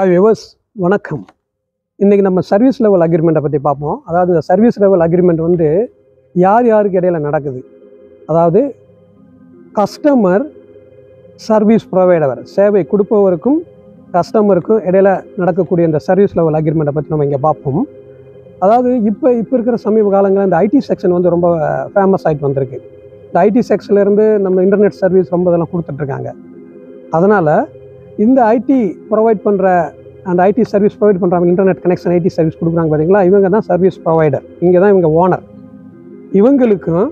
Hi viewers, வணக்கம். இன்றைக்கி நம்ம சர்வீஸ் லெவல் அக்ரிமெண்ட்டை பற்றி பார்ப்போம். அதாவது இந்த சர்வீஸ் லெவல் அக்ரிமெண்ட் வந்து யார் யாருக்கு இடையில் நடக்குது, அதாவது கஸ்டமர் சர்வீஸ் ப்ரொவைடர், சேவை கொடுப்பவருக்கும் கஸ்டமருக்கும் இடையில் நடக்கக்கூடிய இந்த சர்வீஸ் லெவல் அக்ரிமெண்ட்டை பற்றி நம்ம இங்கே பார்ப்போம். அதாவது இப்போ இருக்கிற சமீப காலங்களில் இந்த ஐடி செக்ஷன் வந்து ரொம்ப ஃபேமஸ் ஆகிட்டு வந்திருக்கு. இந்த ஐடி செக்ஷன்லேருந்து நம்ம இன்டர்நெட் சர்வீஸ் ரொம்ப இதெல்லாம் கொடுத்துட்ருக்காங்க. அதனால் இந்த ஐடி ப்ரொவைட் பண்ணுற அந்த ஐடி சர்வீஸ் ப்ரொவைட் பண்ணுறாங்க, இன்டர்நெட் கனெக்ஷன் ஐடி சர்வீஸ் கொடுக்குறாங்க பார்த்தீங்களா, இவங்க தான் சர்வீஸ் ப்ரொவைடர். இங்கே தான் இவங்க ஓனர். இவங்களுக்கும்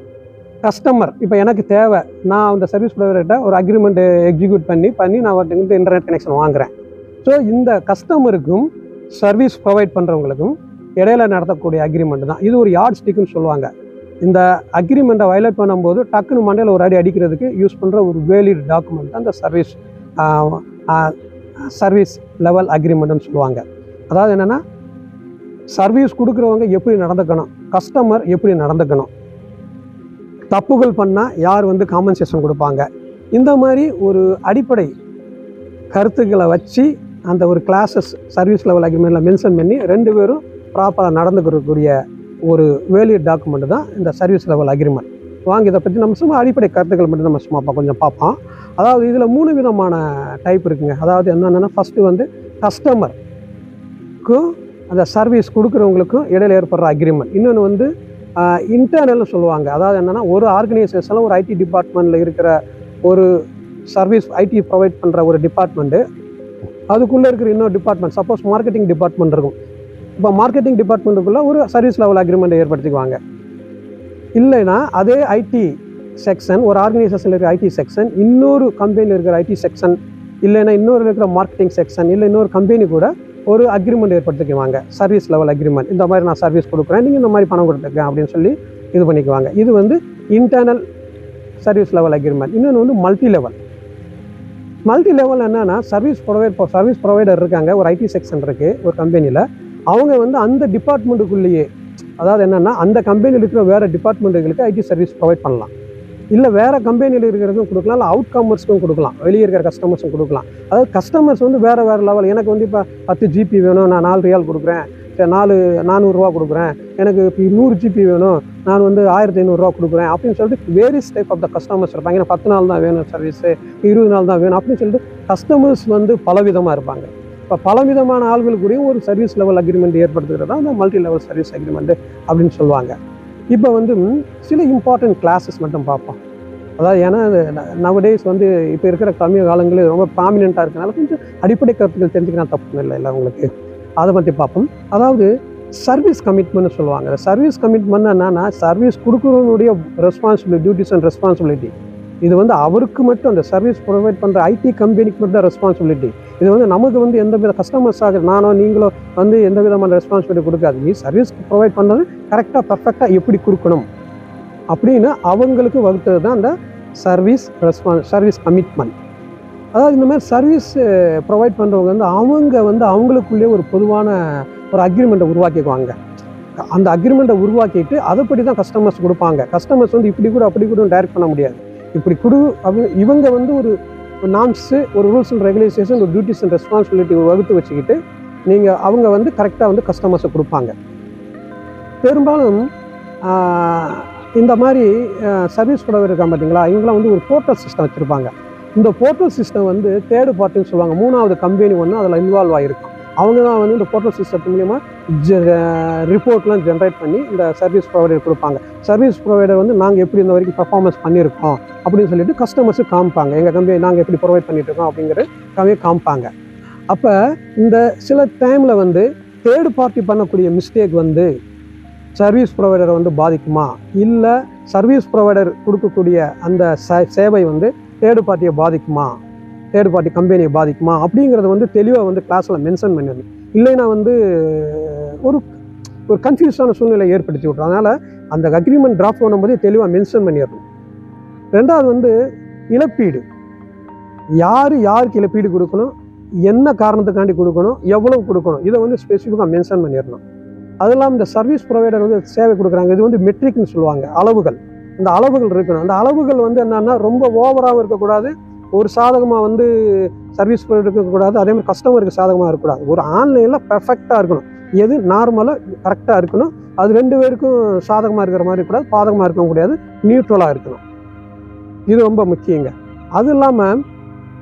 கஸ்டமர், இப்போ எனக்கு தேவை, நான் அந்த சர்வீஸ் ப்ரொவைடர்கிட்ட ஒரு அக்ரிமெண்ட் எக்ஸிக்யூட் பண்ணி நான் வந்து இன்டர்நெட் கனெக்ஷன் வாங்குகிறேன். ஸோ இந்த கஸ்டமருக்கும் சர்வீஸ் ப்ரொவைட் பண்ணுறவங்களுக்கும் இடையில நடத்தக்கூடிய அக்ரிமெண்ட் தான் இது. ஒரு யார்ட் ஸ்டிக்குன்னு சொல்லுவாங்க. இந்த அக்ரிமெண்ட்டை வயலேட் பண்ணும்போது டக்குன்னு மண்டையில் ஒரு அடி அடிக்கிறதுக்கு யூஸ் பண்ணுற ஒரு வேலிட் டாக்குமெண்ட் தான் இந்த சர்வீஸ் லெவல் அக்ரிமெண்ட்னு சொல்லுவாங்க. அதாவது என்னென்னா, சர்வீஸ் கொடுக்குறவங்க எப்படி நடந்துக்கணும், கஸ்டமர் எப்படி நடந்துக்கணும், தப்புகள் பண்ணால் யார் வந்து காம்பன்சேஷன் கொடுப்பாங்க, இந்த மாதிரி ஒரு அடிப்படை கருத்துக்களை வச்சு அந்த ஒரு கிளாஸஸ் சர்வீஸ் லெவல் அக்ரிமெண்ட்டில் மென்ஷன் பண்ணி ரெண்டு பேரும் ப்ராப்பராக நடந்துக்கிறக்கூடிய ஒரு வேலிட் டாக்குமெண்ட் தான் இந்த சர்வீஸ் லெவல் அக்ரிமெண்ட். வாங்க இதை பற்றி நம்ம சும்மா அடிப்படை கருத்துக்கள் மட்டும் நம்ம சும்மா கொஞ்சம் பார்ப்போம். அதாவது இதில் 3 விதமான டைப் இருக்குங்க. அதாவது என்னென்னா, ஃபஸ்ட்டு வந்து கஸ்டமருக்கும் அந்த சர்வீஸ் கொடுக்குறவங்களுக்கும் இடையில் ஏற்படுற அக்ரிமெண்ட். இன்னொன்று வந்து இன்டர்னல்னு சொல்லுவாங்க. அதாவது என்னென்னா, ஒரு ஆர்கனைசேஷனில் ஒரு ஐடி டிபார்ட்மெண்ட்டில் இருக்கிற ஒரு சர்வீஸ் ஐடி ப்ரொவைட் பண்ணுற ஒரு டிபார்ட்மெண்ட்டு, அதுக்குள்ளே இருக்கிற இன்னொரு டிபார்ட்மெண்ட், சப்போஸ் மார்க்கெட்டிங் டிபார்ட்மெண்ட் இருக்கும். இப்போ மார்க்கெட்டிங் டிபார்ட்மெண்ட்டுக்குள்ளே ஒரு சர்வீஸ் லெவல் அக்ரிமெண்ட்டை ஏற்படுத்திக்குவாங்க. இல்லைன்னா அதே ஐடி செக்ஷன், ஒரு ஆர்கனைசேஷனில் இருக்கிற ஐடி செக்ஷன் இன்னொரு கம்பெனியில் இருக்கிற ஐடி செக்ஷன், இல்லைன்னா இன்னொரு இருக்கிற மார்க்கெட்டிங் செக்ஷன், இல்லை இன்னொரு கம்பெனி கூட ஒரு அக்ரிமெண்ட் ஏற்படுத்திக்குவாங்க, சர்வீஸ் லெவல் அக்ரிமெண்ட். இந்த மாதிரி நான் சர்வீஸ் கொடுக்குறேன், நீங்கள் இந்த மாதிரி பணம் கொடுத்துருக்கேன் அப்படின்னு சொல்லி இது பண்ணிக்குவாங்க. இது வந்து இன்டர்னல் சர்வீஸ் லெவல் அக்ரிமெண்ட். இன்னொன்று வந்து மல்டி லெவல். மல்டி லெவல் என்னென்னா, சர்வீஸ் ப்ரொவைடர் இருக்காங்க, ஒரு ஐடி செக்ஷன் இருக்குது ஒரு கம்பெனியில். அவங்க வந்து அந்த டிபார்ட்மெண்ட்டுக்குள்ளேயே, அதாவது என்னென்னா, அந்த கம்பெனியில் இருக்கிற வேறு டிபார்ட்மெண்ட்டுகளுக்கு ஐடி சர்வீஸ் ப்ரொவைட் பண்ணலாம். இல்லை வேறு கம்பெனியில் இருக்கிறதுக்கும் கொடுக்கலாம், இல்லை அவுட் கமர்ஸ்க்கும் கொடுக்கலாம், வெளியே இருக்கிற கஸ்டமர்ஸும் கொடுக்கலாம். அதாவது கஸ்டமர்ஸ் வந்து வேறு லெவல், எனக்கு வந்து இப்போ 10 ஜிபி வேணும், நான் 4 ரியால் கொடுக்குறேன், 400 ரூபா கொடுக்குறேன், எனக்கு இப்போ 100 ஜிபி வேணும், நான் வந்து 1500 ரூபா கொடுக்குறேன் அப்படின்னு சொல்லிட்டு various type of the customers இருப்பாங்க. எனக்கு 10 நாள் தான் வேணும் சர்வீஸு, 20 நாள் தான் வேணும் அப்படின்னு சொல்லிட்டு கஸ்டமர்ஸ் வந்து பலவிதமாக இருப்பாங்க. இப்போ பலவிதமான ஆள்களுக்குரிய ஒரு சர்வீஸ் லெவல் அக்ரிமெண்ட் ஏற்படுத்துகிறது தான் அந்த மல்டி லெவல் சர்வீஸ் அக்ரிமெண்ட் அப்படின்னு சொல்லுவாங்க. இப்போ வந்து சில இம்பார்ட்டன்ட் கிளாஸஸ் மட்டும் பார்ப்போம். அதாவது ஏன்னா நவடேஸ் வந்து இப்போ இருக்கிற கம்மி காலங்களில் ரொம்ப ப்ராமினெண்ட்டாக இருக்கனால கொஞ்சம் அடிப்படை கருத்துக்கள் தெரிஞ்சுக்கலாம், தப்பு இல்லை உங்களுக்கு. அதை பற்றி பார்ப்போம். அதாவது சர்வீஸ் கமிட்மெண்ட்னு சொல்லுவாங்க. சர்வீஸ் கமிட்மெண்ட் என்னன்னா, சர்வீஸ் கொடுக்குறவனுடைய ரெஸ்பான்சிபிலிட்டி, டியூட்டிஸ் அண்ட் ரெஸ்பான்சிபிலிட்டி. இது வந்து அவருக்கு மட்டும், அந்த சர்வீஸ் ப்ரொவைட் பண்ணுற ஐடி கம்பெனிக்கு மட்டும் தான் ரெஸ்பான்சிபிலிட்டி. இது வந்து நமக்கு வந்து எந்த வித கஸ்டமர்ஸாக நானோ நீங்களோ வந்து எந்த விதமான ரெஸ்பான்சிபிலிட்டி கொடுக்காது. நீ சர்வீஸ் ப்ரொவைட் பண்ணது கரெக்டாக பர்ஃபெக்டாக எப்படி கொடுக்கணும் அப்படின்னு அவங்களுக்கு வகுத்தது தான் அந்த சர்வீஸ் கமிட்மெண்ட். அதாவது இந்த மாதிரி சர்வீஸ் ப்ரொவைட் பண்ணுறவங்க வந்து அவங்களுக்குள்ளேயே ஒரு பொதுவான ஒரு அக்ரிமெண்ட்டை உருவாக்கிக்குவாங்க. அந்த அக்ரிமெண்ட்டை உருவாக்கிட்டு அதைப்படி தான் கஸ்டமர்ஸ் கொடுப்பாங்க. கஸ்டமர்ஸ் வந்து இப்படி கூட அப்படி கூட டைரக்ட் பண்ண முடியாது. இப்படி கொடு அப்படின்னு இவங்க வந்து ஒரு நார்ம்ஸு, ஒரு ரூல்ஸ் அண்ட் ரெகுலேஷன், ஒரு டியூட்டிஸ் அண்ட் ரெஸ்பான்சிபிலிட்டி வகுத்து வச்சுக்கிட்டு அவங்க வந்து கரெக்டாக வந்து கஸ்டமர்ஸை கொடுப்பாங்க. பெரும்பாலும் இந்த மாதிரி சர்வீஸ் ப்ரொவைடர் இருக்காங்க பார்த்தீங்களா, இவங்களாம் வந்து ஒரு போர்ட்டல் சிஸ்டம் வச்சுருப்பாங்க. இந்த போர்ட்டல் சிஸ்டம் வந்து தேர்டு பார்ட்டின்னு சொல்லுவாங்க. 3வது கம்பெனி ஒன்று அதில் இன்வால்வ் ஆகிருக்கும். அவங்க தான் வந்து இந்த போர்ட்டல் சிஸ்டத்து மூலிமா ரிப்போர்ட்லாம் ஜென்ரேட் பண்ணி இந்த சர்வீஸ் ப்ரொவைடர் கொடுப்பாங்க. சர்வீஸ் ப்ரொவைடர் வந்து நாங்கள் எப்படி இந்த வரைக்கும் பர்ஃபார்மன்ஸ் பண்ணியிருக்கோம் அப்படின்னு சொல்லிட்டு கஸ்டமர்ஸுக்கு காமிப்பாங்க. எங்கள் கம்பெனி நாங்கள் எப்படி ப்ரொவைட் பண்ணிட்டு இருக்கோம் அப்படிங்கிற காமிப்பாங்க. அப்போ இந்த சில டைமில் வந்து தேர்டு பார்ட்டி பண்ணக்கூடிய மிஸ்டேக் வந்து சர்வீஸ் ப்ரொவைடரை வந்து பாதிக்குமா, இல்லை சர்வீஸ் ப்ரொவைடர் கொடுக்கக்கூடிய அந்த சேவை வந்து தேர்டு பார்ட்டியை பாதிக்குமா, தேர்ட் பார்ட்டி கம்பெனியை பாதிக்குமா அப்படிங்கிறத வந்து தெளிவாக வந்து கிளாஸில் மென்ஷன் பண்ணிடணும். இல்லைன்னா வந்து ஒரு கன்ஃபியூஸான சூழ்நிலை ஏற்படுத்தி விட்ரும். அதனால் அந்த அக்ரிமெண்ட் டிராஃப்ட் பண்ணும்போதே தெளிவாக மென்ஷன் பண்ணிடணும். ரெண்டாவது வந்து இழப்பீடு. யாருக்கு இழப்பீடு கொடுக்கணும், என்ன காரணத்துக்காண்டி கொடுக்கணும், எவ்வளவு கொடுக்கணும், இதை வந்து ஸ்பெசிஃபிக்காக மென்ஷன் பண்ணிடணும். அது இல்லாமல் இந்த சர்வீஸ் ப்ரொவைடர் வந்து சேவை கொடுக்குறாங்க, இது வந்து மெட்ரிக்னு சொல்லுவாங்க, அளவுகள். இந்த அளவுகள் இருக்கணும். அந்த அளவுகள் வந்து என்னன்னா ரொம்ப ஓவராகவும் இருக்கக்கூடாது, ஒரு சாதகமாக வந்து சர்வீஸ் ப்ரொவைடருக்கு இருக்கக்கூடாது, அதே மாதிரி கஸ்டமருக்கு சாதகமாக இருக்கக்கூடாது. ஒரு ஆன்லைனில் பெர்ஃபெக்டாக இருக்கணும். எது நார்மலாக கரெக்டாக இருக்கணும். அது 2 பேருக்கும் சாதகமாக இருக்கிற மாதிரி இருக்கக்கூடாது, பாதகமாக இருக்கவும் கூடாது, நியூட்ரலாக இருக்கணும். இது ரொம்ப முக்கியங்க. அது இல்லாமல்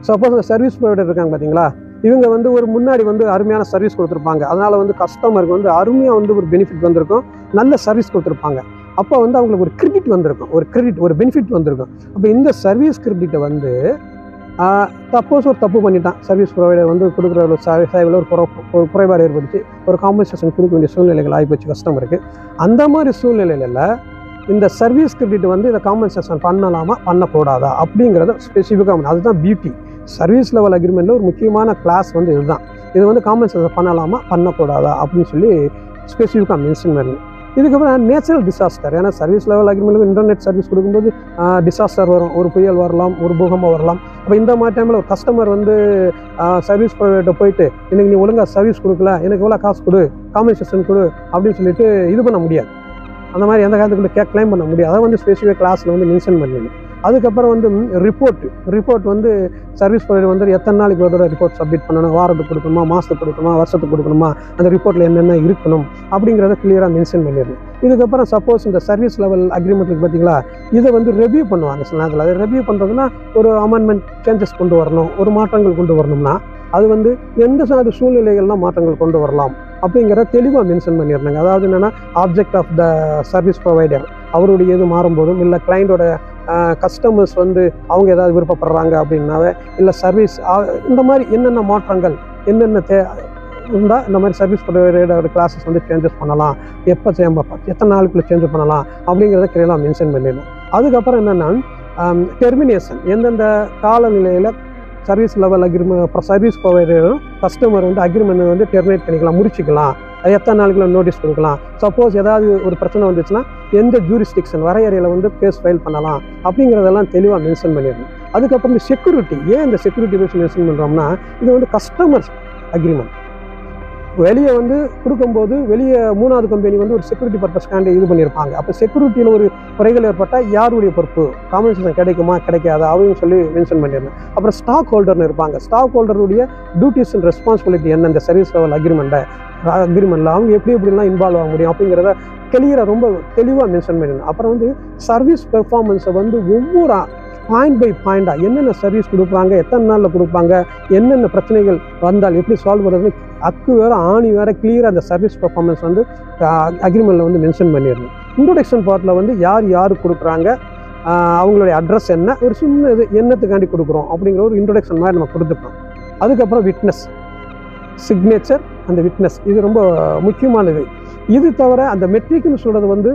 சப்போஸ் சர்வீஸ் ப்ரொவைடர் இருக்காங்க பார்த்தீங்களா, இவங்க வந்து ஒரு முன்னாடி வந்து அருமையான சர்வீஸ் கொடுத்துருப்பாங்க. அதனால் வந்து கஸ்டமருக்கு வந்து அருமையாக வந்து ஒரு பெனிஃபிட் வந்திருக்கும், நல்ல சர்வீஸ் கொடுத்துருப்பாங்க. அப்போ வந்து அவங்களுக்கு ஒரு கிரெடிட் வந்திருக்கும், ஒரு பெனிஃபிட் வந்திருக்கும். அப்போ இந்த சர்வீஸ் கிரெடிட்டை வந்து சப்போஸ் ஒரு தப்பு பண்ணிட்டான் சர்வீஸ் ப்ரொவைடர் வந்து கொடுக்குற ஒரு சேவையில் ஒரு குறைபாடு ஏற்படுத்தி ஒரு காம்பன்சேஷன் கொடுக்க வேண்டிய சூழ்நிலைகள் ஆகிப்போச்சு கஸ்டமருக்கு. அந்த மாதிரி சூழ்நிலையில் இந்த சர்வீஸ் கிரெடிட் வந்து இதை காம்பன்சேஷன் பண்ணலாமா பண்ணக்கூடாதா அப்படிங்கிறத ஸ்பெசிஃபிக்காக, அதுதான் பியூட்டி. சர்வீஸ் லெவல் அக்ரிமெண்ட்டில் ஒரு முக்கியமான கிளாஸ் வந்து இதுதான். இது வந்து காம்பன்சேஷன் பண்ணலாமா பண்ணக்கூடாதா அப்படின்னு சொல்லி ஸ்பெசிஃபிக்காக மென்ஷன் பண்ணணும். இதுக்கப்புறம் நேச்சுரல் டிசாஸ்டர், ஏன்னா service level agreement internet service கொடுக்கும்போது டிசாஸ்டர் வரும், ஒரு புயல் வரலாம், ஒரு பூகம்பம் வரலாம். அப்போ இந்த மாதிரி டைமில் ஒரு கஸ்டமர் வந்து சர்வீஸ் ப்ரொவைடர்கிட்ட போயிட்டு எனக்கு நீ ஒழுங்காக சர்வீஸ் கொடுக்கல, எனக்கு எவ்வளோ காசு கொடு, காம்பன்சேஷன் கொடு அப்படின்னு சொல்லிட்டு இது பண்ண முடியாது. அந்த மாதிரி எந்த காலத்துக்குள்ளே கிளைம் பண்ண முடியாது. அதை வந்து ஸ்பெசிஃபிக் கிளாஸில் வந்து மென்ஷன் பண்ணிடணும். அதுக்கப்புறம் வந்து ரிப்போர்ட் வந்து சர்வீஸ் ப்ரொவைடர் வந்து எத்தனை நாளைக்கு ஒரு தடவை ரிப்போர்ட் சப்மிட் பண்ணணும், வாரத்துக்கு கொடுக்கணுமா, மாதத்துக்கு கொடுக்கணுமா, வருஷத்துக்கு கொடுக்கணுமா, அந்த ரிப்போர்ட்டில் என்னென்ன இருக்கணும் அப்படிங்கிறத கிளியராக மென்ஷன் பண்ணிடணும். இதுக்கப்புறம் சப்போஸ் இந்த சர்வீஸ் லெவல் அக்ரிமெண்ட்டுக்கு பார்த்தீங்களா, இதை வந்து ரெவ்யூ பண்ணுவாங்க சில நேரத்தில். அதை ரெவ்யூ பண்ணுறதுனா ஒரு அமெண்ட்மெண்ட் சேஞ்சஸ் கொண்டு வரணும், ஒரு மாற்றங்கள் கொண்டு வரணும்னா அது வந்து எந்த சூழ்நிலைகள்லாம் மாற்றங்கள் கொண்டு வரலாம் அப்படிங்கிறத தெளிவாக மென்ஷன் பண்ணிடுறாங்க. அதாவது என்னென்னா object of the service provider அவருடைய இது மாறும்போதும், இல்லை கிளைண்டோட கஸ்டமர்ஸ் வந்து அவங்க ஏதாவது விருப்பப்படுறாங்க அப்படின்னாவே, இல்லை சர்வீஸ் இந்த மாதிரி என்னென்ன மாற்றங்கள் என்னென்ன இருந்தால் இந்த மாதிரி சர்வீஸ் ப்ரொவைடரோட கிளாஸஸ் வந்து சேஞ்சஸ் பண்ணலாம், எத்தனை நாளுக்குள்ளே சேஞ்ச் பண்ணலாம் அப்படிங்கிறத கிளியராக மென்ஷன் பண்ணிடணும். அதுக்கப்புறம் என்னென்னா டெர்மினேஷன், எந்தெந்த காலநிலையில் சர்வீஸ் லெவல் அக்ரிமெண்ட் சர்வீஸ் ப்ரொவைடரும் கஸ்டமர் வந்து அக்ரிமெண்ட் வந்து டெர்மினேட் பண்ணிக்கலாம், முடிச்சிக்கலாம், அது எத்தனை நாளுக்குள்ள நோட்டீஸ் கொடுக்கலாம், சப்போஸ் ஏதாவது ஒரு பிரச்சனை வந்துச்சுன்னா எந்த ஜூரிஸ்டிக்ஷன் வரையறையில் வந்து கேஸ் ஃபைல் பண்ணலாம் அப்படிங்கிறதெல்லாம் தெளிவாக மென்ஷன் பண்ணிடணும். அதுக்கப்புறம் இந்த செக்யூரிட்டி, ஏன் இந்த செக்யூரிட்டி பேஸ் மென்ஷன் பண்ணுறோம்னா இது வந்து கஸ்டமர் அக்ரிமெண்ட் வெளியே வந்து கொடுக்கும்போது வெளியே 3வது கம்பெனி வந்து ஒரு செக்யூரிட்டி பர்பஸ்க்காண்டி இது பண்ணியிருப்பாங்க. அப்போ செக்யூரிட்டியில் ஒரு குறைகள் ஏற்பட்டால் யாருடைய பொறுப்பு, காம்பன்சேஷன் கிடைக்குமா கிடைக்காதா அப்படின்னு சொல்லி மென்ஷன் பண்ணிடணும். அப்புறம் ஸ்டாக் ஹோல்டர்னு இருப்பாங்க, ஸ்டாக் ஹோல்டருடைய டியூட்டிஸ் அண்ட் ரெஸ்பான்சிபிலிட்டி என்ன இந்த சர்வீஸ் லெவல் அக்ரிமெண்ட்டில் அவங்க எப்படிலாம் இன்வால்வ் ஆக முடியும் அப்படிங்கிறத கிளியராக ரொம்ப தெளிவாக மென்ஷன் பண்ணிடணும். அப்புறம் வந்து சர்வீஸ் பெர்ஃபார்மன்ஸை வந்து ஒவ்வொரு பாயிண்ட் பை பாயிண்டாக என்னென்ன சர்வீஸ் கொடுப்பாங்க, எத்தனை நாளில் கொடுப்பாங்க, என்னென்ன பிரச்சனைகள் வந்தால் எப்படி சால்வ் பண்ணுறது, அக்கு வேறு ஆணி வேறு கிளியராக அந்த சர்வீஸ் பெர்ஃபார்மன்ஸ் வந்து அக்ரிமெண்ட்டில் வந்து மென்ஷன் பண்ணிடணும். இன்ட்ரோடக்ஷன் பார்ட்டில் வந்து யார் கொடுக்குறாங்க, அவங்களுடைய அட்ரஸ் என்ன, ஒரு சின்ன இது என்னத்துக்காண்டி கொடுக்குறோம் அப்படிங்கிற ஒரு இன்ட்ரோடக்ஷன் மாதிரி நம்ம கொடுத்துப்போம். அதுக்கப்புறம் விட்னஸ், சிக்னேச்சர், அந்த விட்னஸ் இது ரொம்ப முக்கியமானது. இது தவிர அந்த மெட்ரிக்னு சொல்கிறது வந்து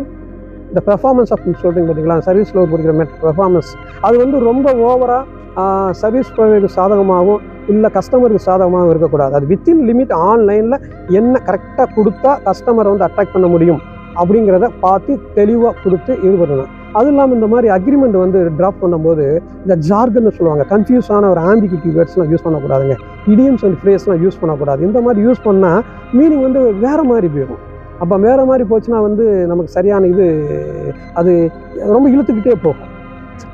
இந்த பெர்ஃபார்மன்ஸ் ஆஃப் சொல்கிறீங்க பார்த்தீங்களா, சர்வீஸில் கொடுக்குற பெர்ஃபார்மன்ஸ் அது வந்து ரொம்ப ஓவராக சர்வீஸ் ப்ரொவைடருக்கு சாதகமாகவும் இல்லை கஸ்டமருக்கு சாதகமாகவும் இருக்கக்கூடாது. அது வித்தின் லிமிட் ஆன்லைனில் என்ன கரெக்டாக கொடுத்தா கஸ்டமரை வந்து அட்ராக்ட் பண்ண முடியும் அப்படிங்கிறத பார்த்து தெளிவாக கொடுத்து இது பண்ணணும். அதுவும் இல்லாமல் இந்த மாதிரி அக்ரிமெண்ட் வந்து ட்ராப் பண்ணும்போது இந்த ஜார்கன்னு சொல்லுவாங்க, கன்ஃபியூஸான ஒரு ஆம்பிகிட்டி வேர்ட்ஸ்லாம் யூஸ் பண்ணக்கூடாதுங்க, இடியம்ஸ் அண்ட் ஃப்ரேஸ்லாம் யூஸ் பண்ணக்கூடாது. இந்த மாதிரி யூஸ் பண்ணால் மீனிங் வந்து வேறு மாதிரி போயிடும். அப்போ வேறு மாதிரி போச்சுன்னா வந்து நமக்கு சரியான இது அது ரொம்ப இழுத்துக்கிட்டே போகும்,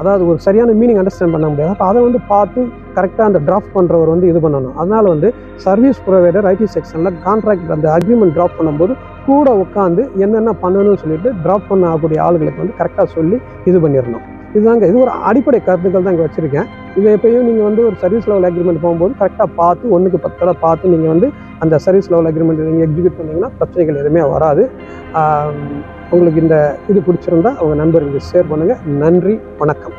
அதாவது ஒரு சரியான மீனிங் அண்டர்ஸ்டாண்ட் பண்ண முடியாது. அப்போ அதை வந்து பார்த்து கரெக்டாக அந்த ட்ராப் பண்ணுறவர் வந்து இது பண்ணணும். அதனால் வந்து சர்வீஸ் ப்ரொவைடர் ஐடி செக்ஷனில் கான்ட்ராக்ட் அந்த அக்ரிமெண்ட் ட்ராப் பண்ணும்போது கூட உட்காந்து என்னென்ன பண்ணணும்னு சொல்லிட்டு ட்ராப் பண்ணக்கூடிய ஆளுகளுக்கு வந்து கரெக்டாக சொல்லி இது பண்ணிடணும். இதுதாங்க, இது ஒரு அடிப்படை கருத்துக்கள் தான் இங்கே வச்சுருக்கேன். இதை எப்பயும் நீங்கள் வந்து ஒரு சர்வீஸ் லெவல் அக்ரிமெண்ட் போகும்போது கரெக்டாக பார்த்து 1க்கு 10 பார்த்து நீங்கள் வந்து அந்த சர்வீஸ் லெவல் அக்ரிமெண்ட் நீங்கள் எக்ஸிக்யூட் பண்ணிங்கன்னா பிரச்சனைகள் எதுவுமே வராது. உங்களுக்கு இந்த இது பிடிச்சிருந்தா உங்கள் நண்பர்களுக்கு ஷேர் பண்ணுங்கள். நன்றி, வணக்கம்.